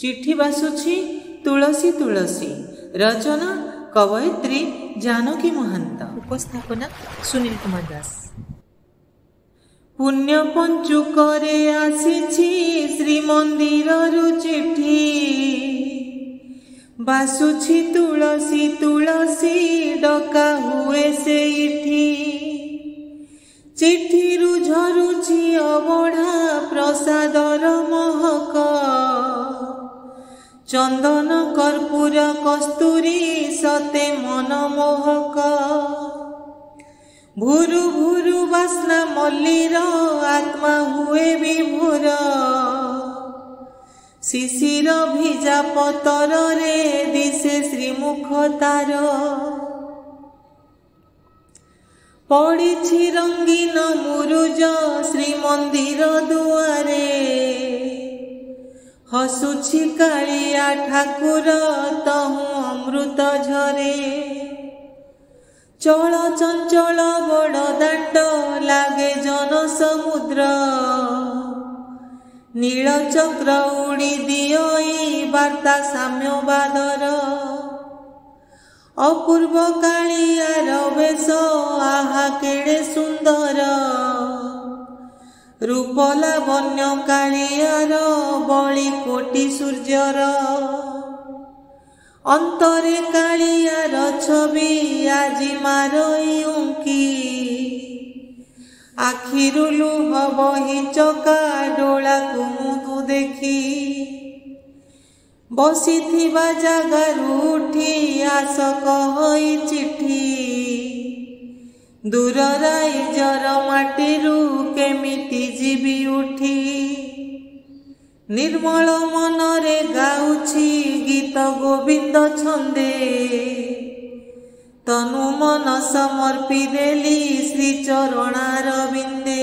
चिठी बासुछि तुलसी तुलसी। रचना कवयित्री जानकी महंत। उपस्थापना सुनील कुमार दास। पुण्य पंचुकरे आसीछि श्रीमंदिररु चिठी। बासुछि तुलसी तुलसी डका हुए सेठी। चिठीरु झरुछि अबढ़ा प्रसादर महक। चंदन कर्पूर कस्तूरी सते मनमोहक। भुरु भुरु बास्ना मल्लीर आत्मा हुए विभोर। शिशिर भिजा पतर रे दिशे श्रीमुख तार। पड़िछि रंगीन मुरुज श्रीमंदिर दुआरे। हसुछि कालिया ठाकुर तहु अमृत झरे। चल चंचल बड़ दांड लागे जन समुद्र। नील चक्र उड़ी दियोई वार्ता साम्यवादर। अपूर्व कालियार वेश आहा केड़े सुंदर। रूप लावण्य कालियार बळी कोटि सूर्यर। अंतरे कालियार छवि आजी मारई उंकी। आखिरु लुह बही चका डोला कुमुदु देखी। बसिथिबा जागारु उठी आस कहई चिठी। दूर राइजर माटीरु केमिति जीवी उठी। निर्मल मनरे गाउछि गीत गोविंद छंदे। तनु मन समर्पी देली श्री चरणार बिंदे।